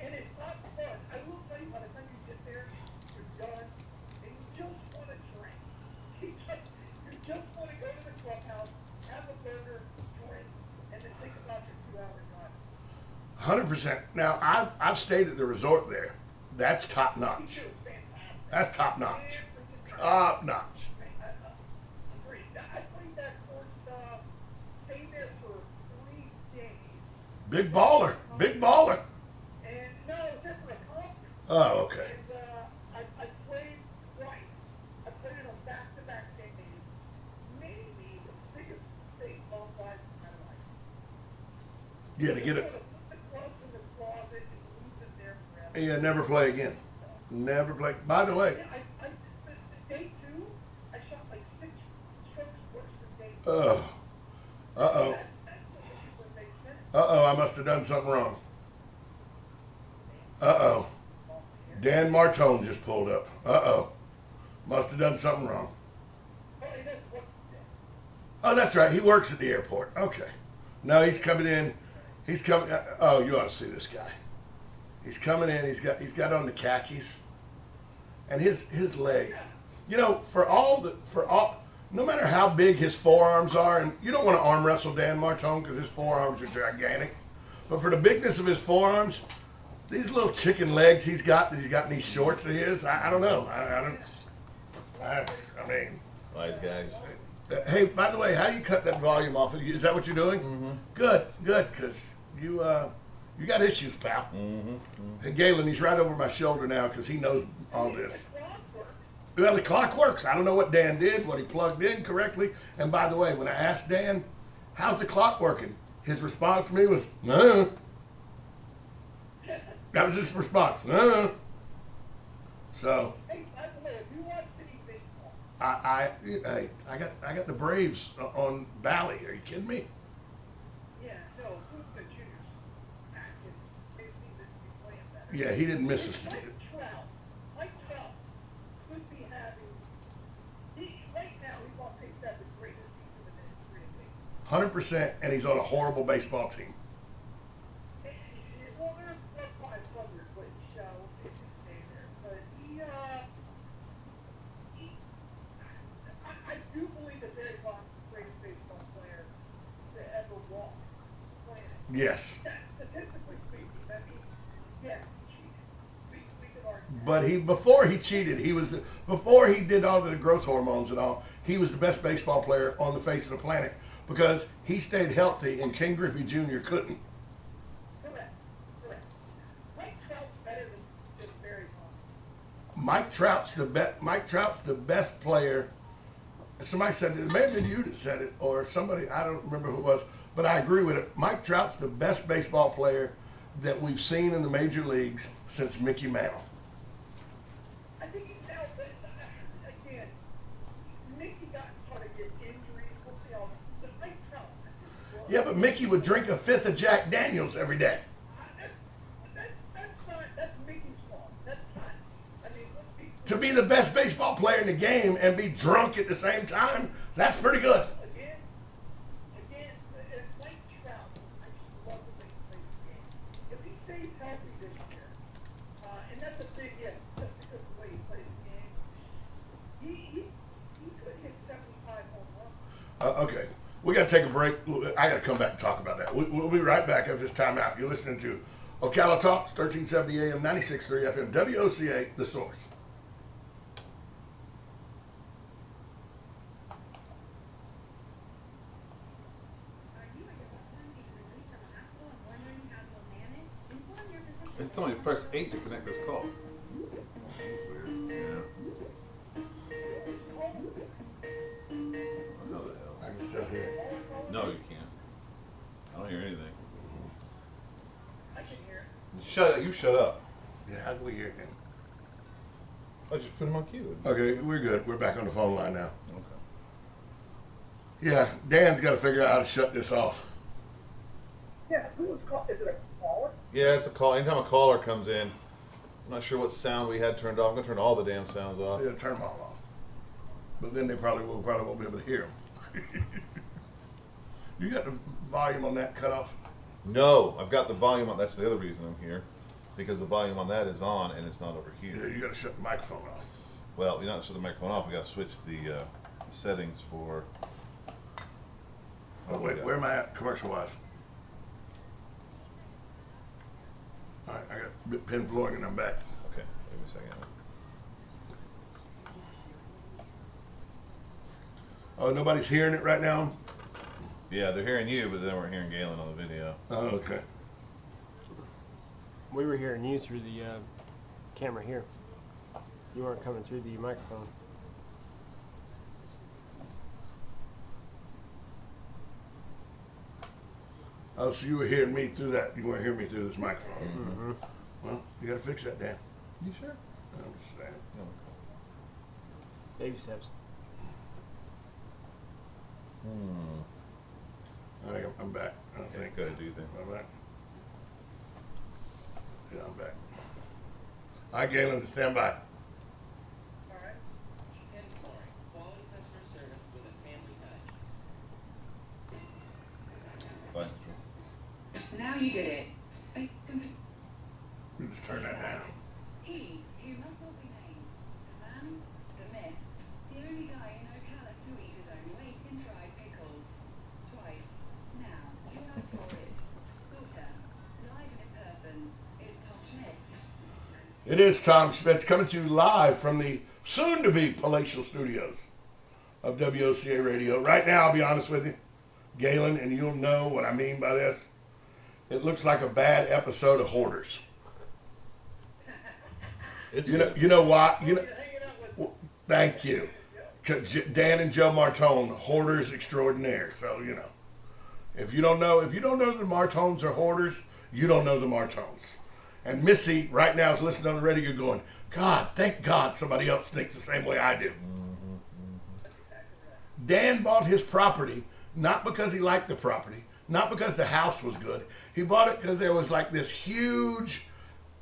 S3: And it's not fun. I will tell you, by the time you get there, you're done, and you just want to drink. You just want to go to the clubhouse, have a burger, drink, and then think about your 2-hour drive.
S2: 100%. Now, I've stayed at the resort there. That's top notch. That's top notch. Top notch.
S3: Agreed. I played that course, stayed there for 3 days.
S2: Big baller. Big baller.
S3: And no, just for a conference.
S2: Oh, okay.
S3: And I played twice. I played it on back-to-back days. Maybe the biggest mistake both sides of my life.
S2: Yeah, to get it.
S3: Put the clubs in the closet and leave it there forever.
S2: Yeah, never play again. Never play. By the way,
S3: Yeah, day 2, I shot like 6 strokes worse than day 2.
S2: uh-oh. I must have done something wrong. Dan Martone just pulled up. Must have done something wrong.
S3: Well, it is what
S2: Oh, that's right. He works at the airport. Okay. No, he's coming in. He's coming. Oh, you ought to see this guy. He's coming in. He's got on the khakis, and his leg. You know, no matter how big his forearms are, and you don't want to arm wrestle Dan Martone because his forearms are gigantic. But for the bigness of his forearms, these little chicken legs he's got in these shorts of his, I don't know. I don't. I mean.
S9: Wise guys.
S2: Hey, by the way, how you cut that volume off? Is that what you're doing?
S9: Mm-hmm.
S2: Good, because you got issues, pal. Hey, Galen, he's right over my shoulder now because he knows all this. Well, the clock works. I don't know what Dan did, what he plugged in correctly. And by the way, when I asked Dan, how's the clock working? His response to me was, no. That was his response, no. So,
S3: Hey, by the way, if you watch city baseball,
S2: I got the Braves on Bally. Are you kidding me?
S3: yeah, no, Hoopman Jr.'s active. They seem to be playing better.
S2: Yeah, he didn't miss us.
S3: Mike Trout could be having, right now, he's on pace to have the greatest season in the history of baseball.
S2: 100%, and he's on a horrible baseball team.
S3: Well, they're 500, which they can stay there. But I do believe that Barry Bonds is the greatest baseball player to ever walk the planet.
S2: Yes.
S3: Statistically speaking, that means, yeah, he cheated. We could argue that.
S2: But before he cheated, before he did all the growth hormones and all, he was the best baseball player on the face of the planet because he stayed healthy and Ken Griffey Jr. couldn't.
S3: Correct. Mike Trout's better than Barry Bonds.
S2: Mike Trout's the best player. Somebody said it, may have been you that said it, or somebody, I don't remember who it was, but I agree with it. Mike Trout's the best baseball player that we've seen in the major leagues since Mickey Mantle.
S3: I think he's now, again, Mickey got sort of get injuries, we'll see all that. But Mike Trout,
S2: Yeah, but Mickey would drink a fifth of Jack Daniels every day.
S3: that's Mickey's fault. That's not, I mean, let's be.
S2: To be the best baseball player in the game and be drunk at the same time, that's pretty good.
S3: Again, Mike Trout, I just love the way he plays the game. If he stays healthy this year, and that's a big if, just because of the way he plays the game, he could hit 75 home runs.
S2: Okay, we got to take a break. I got to come back and talk about that. We'll be right back after this timeout. You're listening to Ocala Talks, 1370 AM, 96.3 FM, WOCA, The Source.
S5: Are you or your loved one being released from a hospital and wondering how you'll manage? Inform your physician.
S9: It's telling you press 8 to connect this call. Weird. Yeah. What the hell?
S2: I can still hear it.
S9: No, you can't. I don't hear anything.
S3: I can hear it.
S9: Shut up.
S2: Yeah, how can we hear him?
S9: I just put him on cue.
S2: Okay, we're good. We're back on the phone line now.
S9: Okay.
S2: Yeah, Dan's got to figure out how to shut this off.
S3: Yeah, who was called? Is it a caller?
S9: Yeah, it's a call. Anytime a caller comes in, I'm not sure what sound we had turned off. I'm gonna turn all the damn sounds off.
S2: Yeah, turn them all off. But then they probably won't be able to hear them. You got the volume on that cut off?
S9: No, I've got the volume on. That's the other reason I'm here, because the volume on that is on and it's not over
S2: Yeah,
S9: here.
S2: you got to shut the microphone off.
S9: Well, you don't shut the microphone off. We got to switch the settings for.
S2: Oh, wait, where am I at commercial wise? All right, I got pin flooring and I'm back.
S9: Okay, give me a second.
S2: Oh, nobody's hearing it right now?
S9: Yeah, they're hearing you, but they weren't hearing Galen on the video.
S2: Oh, okay.
S10: We were hearing you through the camera here. You weren't coming through the microphone.
S2: Oh, so you were hearing me through that. You weren't hearing me through this microphone.
S10: Mm-hmm.
S2: Well, you got to fix that, Dan.
S9: You sure?
S2: I'm just saying.
S10: Baby steps.
S2: I think I'm back. I don't
S9: Yeah,
S2: think.
S9: go ahead, do you think?
S2: I'm back. Yeah, I'm back. Hi, Galen, stand by.
S3: All right.
S7: And flooring, quality customer service with a family touch.
S8: you did it. A complete
S2: You just turn that down.
S8: He, who must not be named, the man, the myth, the only guy in Ocala to eat his own weight in fried pickles. Twice. Now, who asked for it? Sorta. Live and in person. It's Tom Schmitz.
S2: It is Tom Schmitz coming to you live from the soon-to-be palatial studios of WOCA Radio. Right now, I'll be honest with you, Galen, and you'll know what I mean by this. It looks like a bad episode of Hoarders.
S9: It's
S2: You know why? Well, thank you. 'Cause Dan and Joe Martone, hoarders extraordinaire. So if you don't know the Martones are hoarders, you don't know the Martones. And Missy right now is listening on the radio, going, "God, thank God somebody else thinks the same way I do." Dan bought his property not because he liked the property, not because the house was good. He bought it because there was like this huge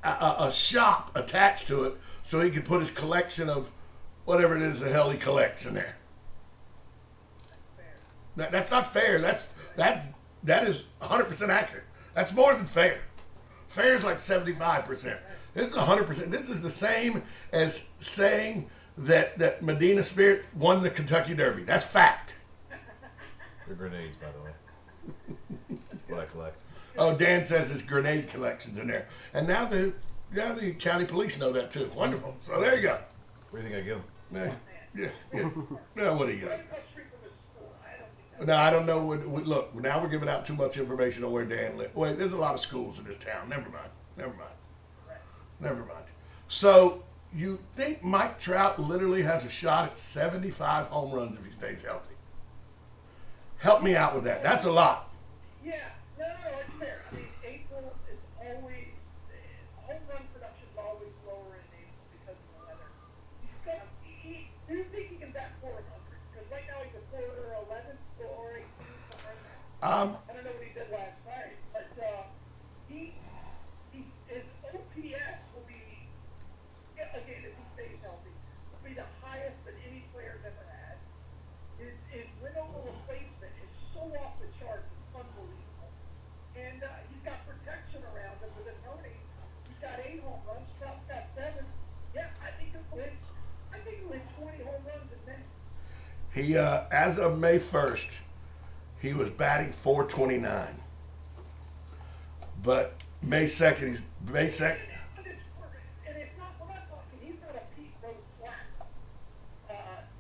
S2: a shop attached to it, so he could put his collection of whatever it is the hell he collects in there. That's not fair. That is 100% accurate. That's more than fair. Fair is like 75%. This is 100%. This is the same as saying that Medina Spirit won the Kentucky Derby. That's fact.
S9: They're grenades, by the way. What I collect.
S2: Oh, Dan says his grenade collection's in there, and now the county police know that too. Wonderful. So there you go.
S9: Where do you think I get them?
S2: Yeah. What do you got? No, I don't know. Look, now we're giving out too much information on where Dan lives. Wait, there's a lot of schools in this town. Never mind. So you think Mike Trout literally has a shot at 75 home runs if he stays healthy? Help me out with that. That's a lot.
S3: Yeah, no, it's fair. I mean, April is always, home run production is always lower in April because of the weather. Do you think he can bat 400? Because right now he's a 411 or 18, something like that. I don't know what he did last night, but his OPS will be, again, if he stays healthy, will be the highest that any player's ever had. His win over replacement is so off the charts, it's unbelievable. And he's got protection around him with a Tony. He's got 8 home runs, Trout's got 7. Yeah, I think he'll win 20 home runs in May.
S2: He, as of May 1st, he was batting 429. But May 2nd,
S3: And it's not, we're not talking, he's not a Pete Rose slack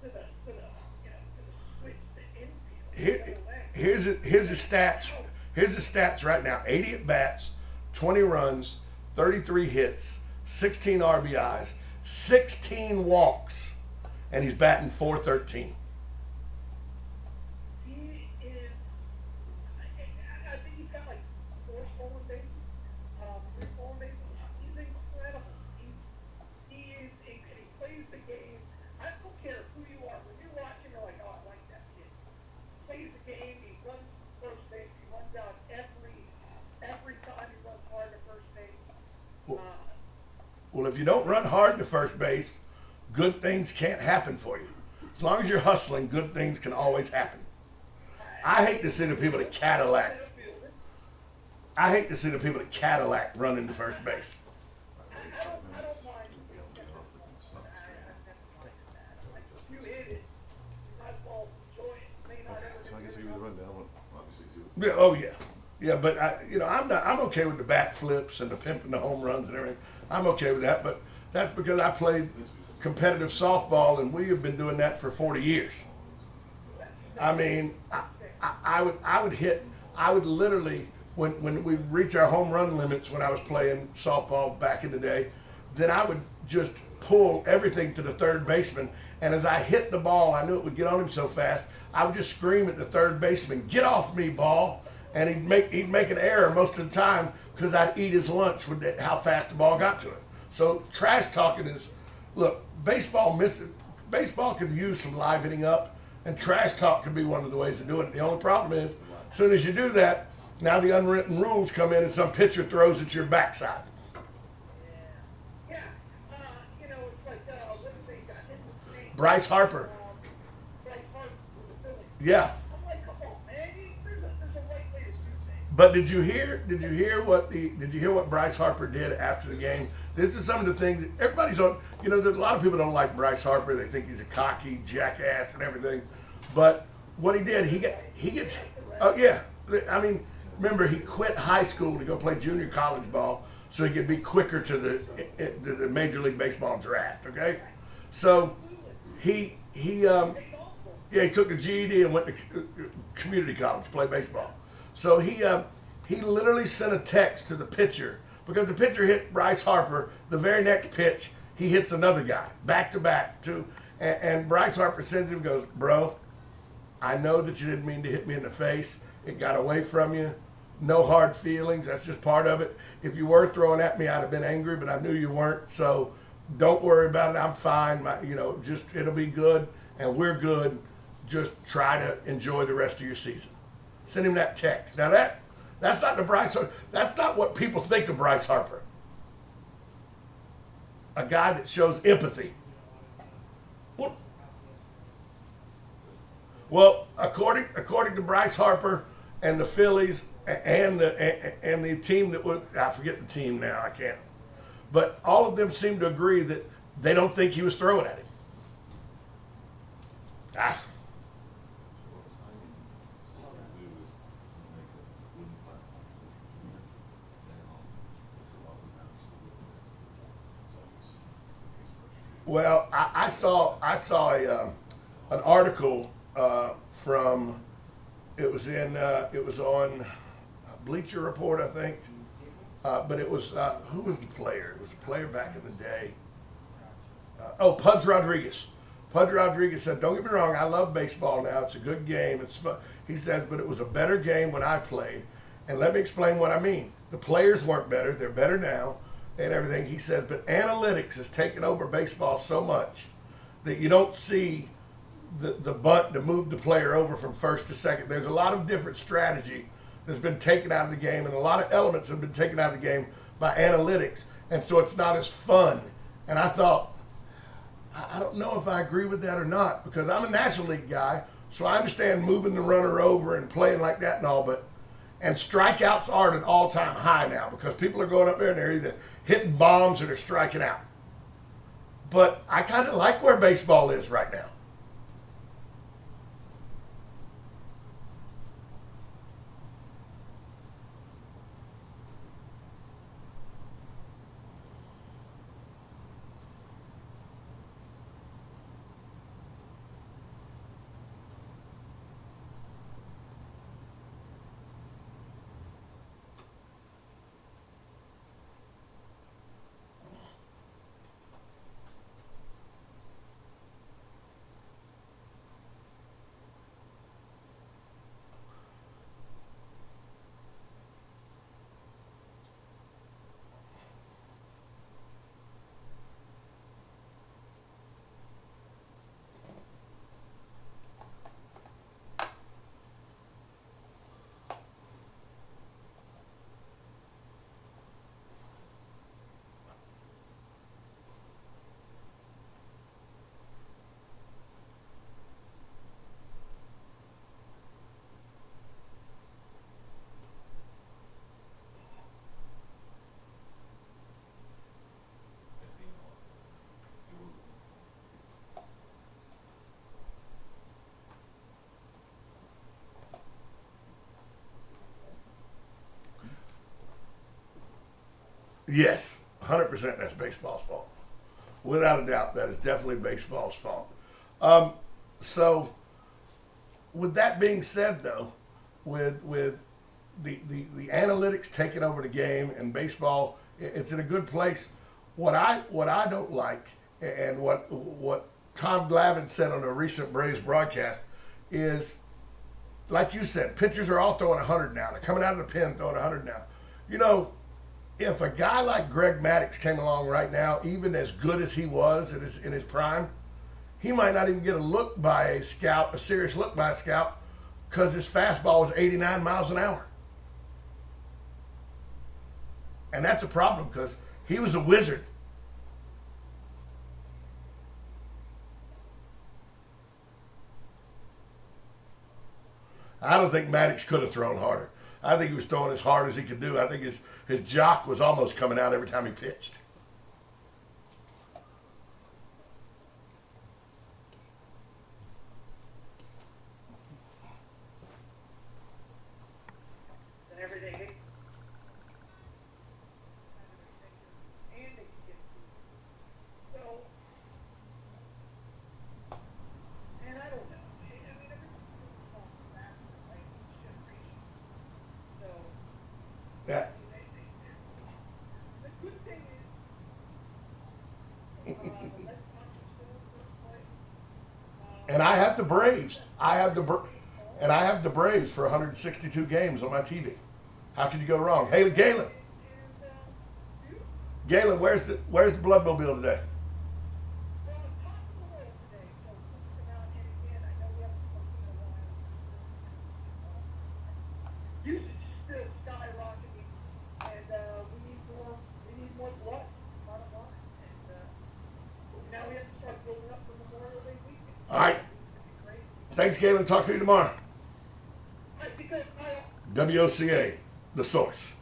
S3: to the switch to infield.
S2: here's the stats. Here's the stats right now: 80 at bats, 20 runs, 33 hits, 16 RBIs, 16 walks, and he's batting 413.
S3: He is, I think he's got like 4 stolen bases, 3 stolen bases. He's incredible. He plays the game. I don't care who you are. When you're watching, you're like, oh, I like that kid. He plays the game. He runs first base. He runs out every time he runs hard to first base.
S2: Well, if you don't run hard to first base, good things can't happen for you. As long as you're hustling, good things can always happen. I hate to see the people that Cadillac running to first base.
S3: I don't mind. You hit it. You might as well enjoy it. May not ever
S9: So I guess I give you the rundown. Obviously, too.
S2: Yeah, oh yeah, but I'm okay with the bat flips and the pimping the home runs and everything. I'm okay with that, but that's because I played competitive softball and we have been doing that for 40 years. I mean, I would literally, when we reach our home run limits when I was playing softball back in the day, then I would just pull everything to the third baseman, and as I hit the ball, I knew it would get on him so fast, I would just scream at the third baseman, "Get off me, ball!" And he'd make an error most of the time because I'd eat his lunch with how fast the ball got to him. So trash talking is, look, baseball could use some livening up, and trash talk could be one of the ways to do it. The only problem is, as soon as you do that, now the unwritten rules come in and some pitcher throws at your backside.
S3: Yeah. It's like, what did they got?
S2: Bryce Harper.
S3: Bryce Harper with the Phillies.
S2: Yeah.
S3: I'm like, come on, man. There's a right way to do things.
S2: But did you hear what Bryce Harper did after the game? This is some of the things that everybody's on. You know, there's a lot of people don't like Bryce Harper. They think he's a cocky jackass and everything. But what he did, he gets. Oh yeah, I mean, remember he quit high school to go play junior college ball so he could be quicker to the Major League Baseball draft. Okay, so he took a GED and went to community college to play baseball. So he literally sent a text to the pitcher because the pitcher hit Bryce Harper. The very next pitch, he hits another guy back to back too, and Bryce Harper sends him and goes, "Bro, I know that you didn't mean to hit me in the face. It got away from you. No hard feelings. That's just part of it. If you were throwing at me, I'd have been angry, but I knew you weren't. So don't worry about it. I'm fine. Just it'll be good, and we're good. Just try to enjoy the rest of your season." Send him that text. Now that's not the Bryce. That's not what people think of Bryce Harper. A guy that shows empathy. Well, according to Bryce Harper and the Phillies and the team that would, I forget the team now, I can't, but all of them seem to agree that they don't think he was throwing at him. Well, I saw an article from it was on Bleacher Report, I think, but it was who was the player? It was a player back in the day. Pudge Rodriguez. Pudge Rodriguez said, "Don't get me wrong, I love baseball now. It's a good game. It's fun." He says, "But it was a better game when I played, and let me explain what I mean. The players weren't better; they're better now." And everything. He says, but analytics has taken over baseball so much that you don't see the bunt to move the player over from first to second. There's a lot of different strategy that's been taken out of the game, and a lot of elements have been taken out of the game by analytics, and so it's not as fun. And I thought, I don't know if I agree with that or not, because I'm a National League guy, so I understand moving the runner over and playing like that and all, and strikeouts are at an all-time high now because people are going up there and they're either hitting bombs or they're striking out. But I kind of like where baseball is right now. Yes, 100% that's baseball's fault. Without a doubt, that is definitely baseball's fault. So, with that being said, though, with the analytics taking over the game and baseball, it's in a good place. What I don't like, and what Tom Glavine said on a recent Braves broadcast, is like you said, pitchers are all throwing 100 now. They're coming out of the pen throwing 100 now. You know, if a guy like Greg Maddux came along right now, even as good as he was in his prime, he might not even get a look by a scout, a serious look by a scout, because his fastball is 89 miles an hour. And that's a problem because he was a wizard. I don't think Maddux could have thrown harder. I think he was throwing as hard as he could do. I think his jock was almost coming out every time he pitched.
S3: And everything. And they can get so. And I don't know. I mean, everything's fast, like generation. So.
S2: Yeah.
S3: The good thing is, the less conscious first place.
S2: And I have the Braves. And I have the Braves for 162 games on my TV. How could you go wrong? Hey, Galen. Galen, where's the Bloodmobile today?
S3: Well, I'm talking a little today, so come out and again, I know we haven't spoken in a while. Usage is still skyrocketing, and we need more blood, bottom line. And now we have to start building up for Memorial Day weekend.
S2: All right. Thanks, Galen. Talk to you tomorrow.
S3: Because
S2: WOCA, the source.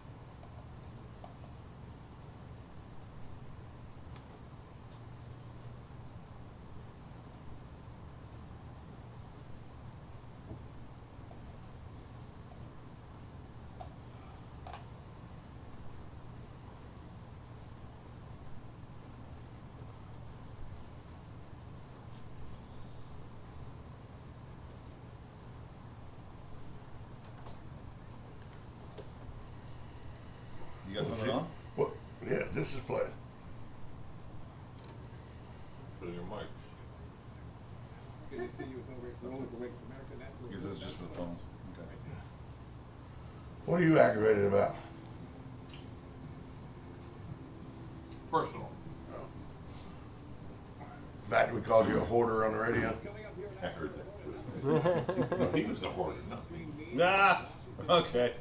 S9: You got something on?
S2: What? Yeah, this is playing.
S1: Put in your mic.
S9: I guess this is just for the phone. Okay.
S2: What are you aggravated about?
S1: Personal.
S2: The fact we called you a hoarder on the radio?
S1: I heard that too. No, he was the hoarder, not me.
S9: Nah. Okay.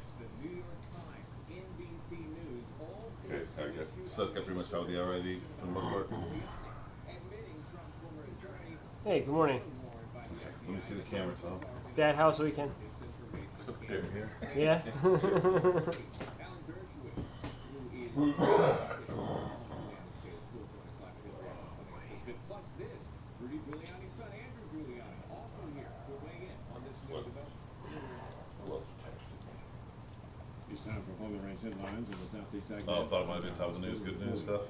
S1: Okay, I get.
S9: So that's got pretty much out with the already for the most part.
S10: Hey, good morning.
S9: Let me see the camera, Tom.
S10: Dad, how's the weekend?
S9: Here, here.
S10: Yeah?
S11: It's time for Home and Range headlines in the Southeast.
S9: Oh, I thought it might have been top of the news, good news stuff.